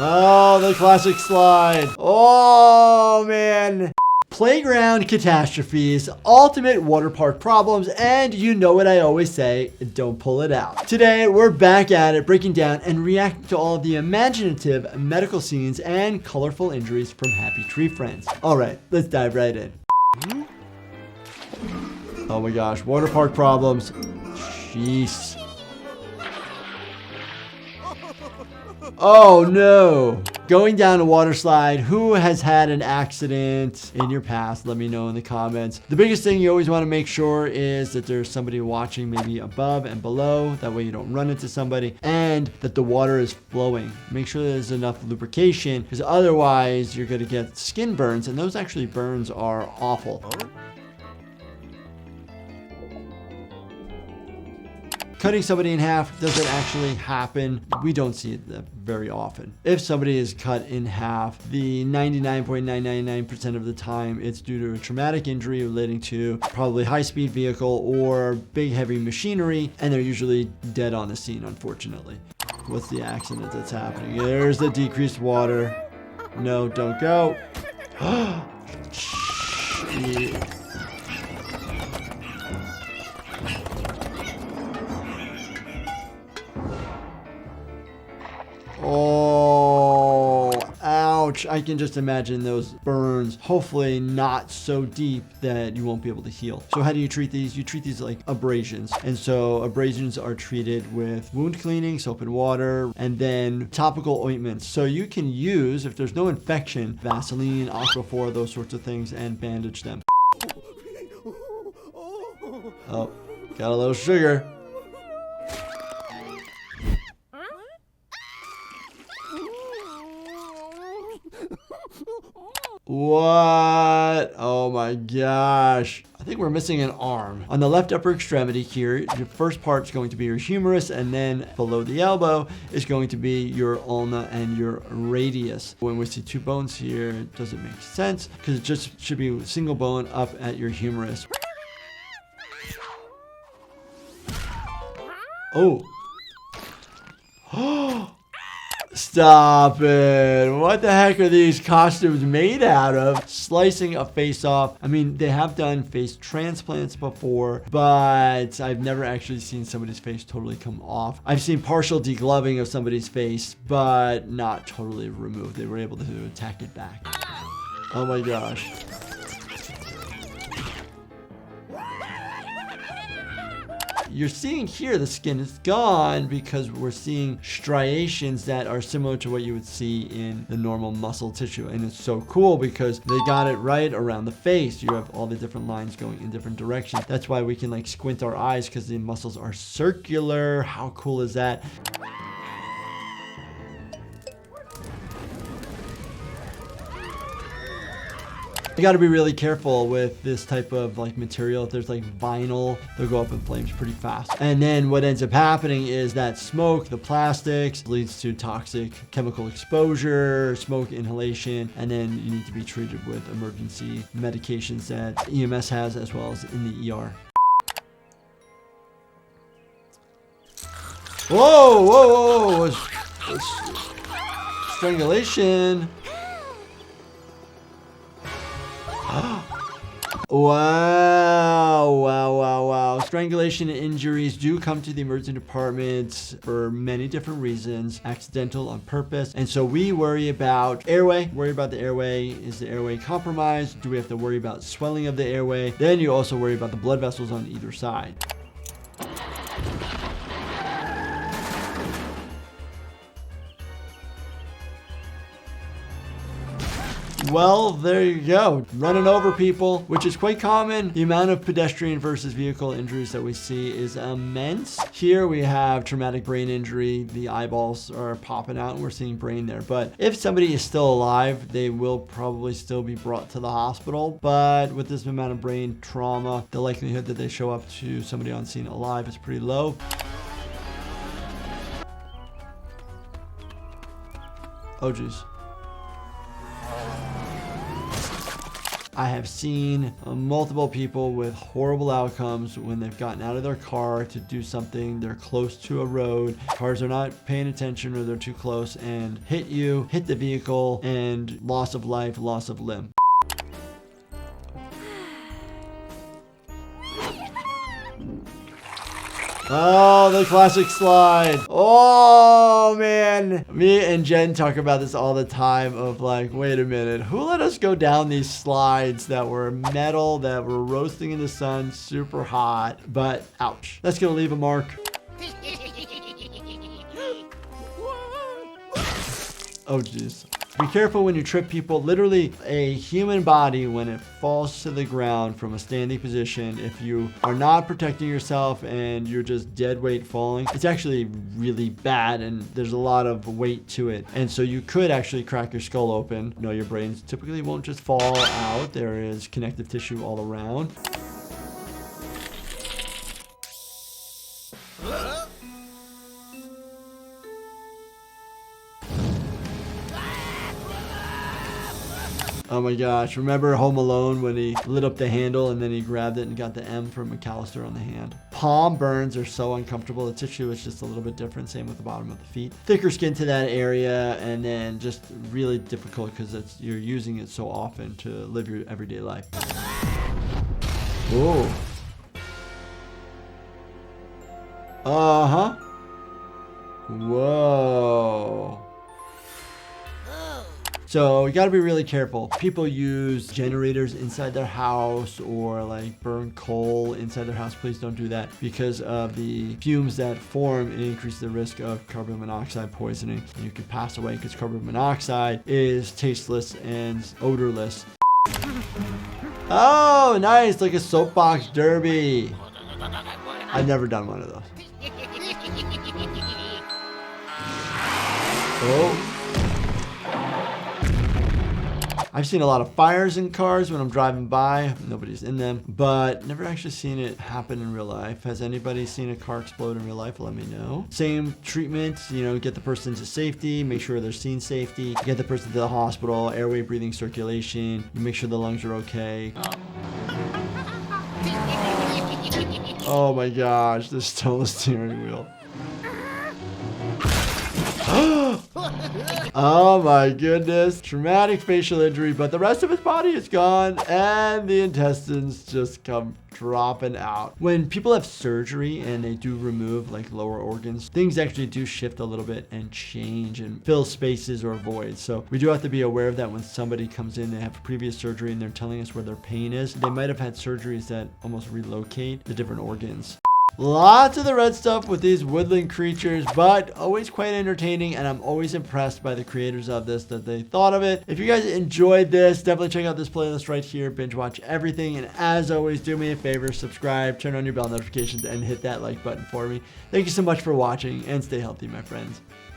Oh, the classic slide. Oh, man. Playground catastrophes, ultimate water park problems, and you know what I always say, don't pull it out. Today, we're back at it, breaking down and reacting to all of the imaginative medical scenes and colorful injuries from Happy Tree Friends. All right, let's dive right in. Oh my gosh, water park problems. Jeez. Oh no. Going down a water slide. Who has had an accident in your past? Let me know in the comments. The biggest thing you always want to make sure is that there's somebody watching maybe above and below. That way you don't run into somebody, and that the water is flowing. Make sure there's enough lubrication, because otherwise you're going to get skin burns, and those actually burns are awful. Cutting somebody in half doesn't actually happen. We don't see it very often. If somebody is cut in half, the 99.999% of the time, it's due to a traumatic injury relating to probably high-speed vehicle or big heavy machinery, and they're usually dead on the scene, unfortunately. What's the accident that's happening? There's the decreased water. No, don't go. Oh, ouch. I can just imagine those burns. Hopefully not so deep that you won't be able to heal. So how do you treat these? You treat these like abrasions. And so abrasions are treated with wound cleaning, soap and water, and then topical ointments. So you can use, if there's no infection, Vaseline, Aquaphor, those sorts of things, and bandage them. Oh, got a little sugar. What? Oh my gosh. I think we're missing an arm. On the left upper extremity here, your first part is going to be your humerus, and then below the elbow is going to be your ulna and your radius. When we see two bones here, it doesn't make sense because it just should be a single bone up at your humerus. Oh. Stop it. What the heck are these costumes made out of? Slicing a face off. I mean, they have done face transplants before, but I've never actually seen somebody's face totally come off. I've seen partial degloving of somebody's face, but not totally removed. They were able to attack it back. Oh my gosh. You're seeing here the skin is gone because we're seeing striations that are similar to what you would see in the normal muscle tissue. And it's so cool because they got it right around the face. You have all the different lines going in different directions. That's why we can like squint our eyes because the muscles are circular. How cool is that? You got to be really careful with this type of like material. If there's like vinyl, they'll go up in flames pretty fast. And then what ends up happening is that smoke, the plastics, leads to toxic chemical exposure, smoke inhalation, and then you need to be treated with emergency medications that EMS has as well as in the ER. Whoa, whoa, whoa. Strangulation. Wow. Strangulation injuries do come to the emergency department for many different reasons, accidental, on purpose. And so we worry about airway, worry about the airway. Is the airway compromised? Do we have to worry about swelling of the airway? Then you also worry about the blood vessels on either side. Well, there you go. Running over people, which is quite common. The amount of pedestrian versus vehicle injuries that we see is immense. Here we have traumatic brain injury. The eyeballs are popping out and we're seeing brain there. But if somebody is still alive, they will probably still be brought to the hospital. But with this amount of brain trauma, the likelihood that they show up to somebody on scene alive is pretty low. Oh, geez. I have seen multiple people with horrible outcomes when they've gotten out of their car to do something. They're close to a road. Cars are not paying attention or they're too close and hit you, hit the vehicle, and loss of life, loss of limb. Oh, the classic slide. Oh, man. Me and Jen talk about this all the time of like, wait a minute, who let us go down these slides that were metal, that were roasting in the sun, super hot, but ouch. That's going to leave a mark. Oh, jeez. Be careful when you trip people. Literally, a human body, when it falls to the ground from a standing position, if you are not protecting yourself and you're just dead weight falling, it's actually really bad and there's a lot of weight to it. And so you could actually crack your skull open. No, your brains typically won't just fall out. There is connective tissue all around. Oh my gosh, remember Home Alone when he lit up the handle and then he grabbed it and got the M from McAllister on the hand? Palm burns are so uncomfortable. The tissue is just a little bit different. Same with the bottom of the feet. Thicker skin to that area, and then just really difficult because you're using it so often to live your everyday life. Oh. Uh-huh. Whoa. So you gotta be really careful. People use generators inside their house or like burn coal inside their house. Please don't do that because of the fumes that form and increase the risk of carbon monoxide poisoning. And you can pass away because carbon monoxide is tasteless and odorless. Oh, nice, like a soapbox derby. I've never done one of those. Oh. I've seen a lot of fires in cars when I'm driving by. Nobody's in them, but never actually seen it happen in real life. Has anybody seen a car explode in real life? Let me know. Same treatment, you know, get the person to safety, make sure they're scene safety, get the person to the hospital, airway, breathing, circulation, you make sure the lungs are okay. Oh my gosh, there's still a steering wheel. Oh my goodness. Traumatic facial injury, but the rest of his body is gone and the intestines just come dropping out. When people have surgery and they do remove like lower organs, things actually do shift a little bit and change and fill spaces or voids. So we do have to be aware of that when somebody comes in, they have previous surgery and they're telling us where their pain is. They might have had surgeries that almost relocate the different organs. Lots of the red stuff with these woodland creatures, but always quite entertaining, and I'm always impressed by the creators of this, that they thought of it. If you guys enjoyed this, definitely check out this playlist right here, binge watch everything, and as always, do me a favor, subscribe, turn on your bell notifications, and hit that like button for me. Thank you so much for watching, and stay healthy, my friends.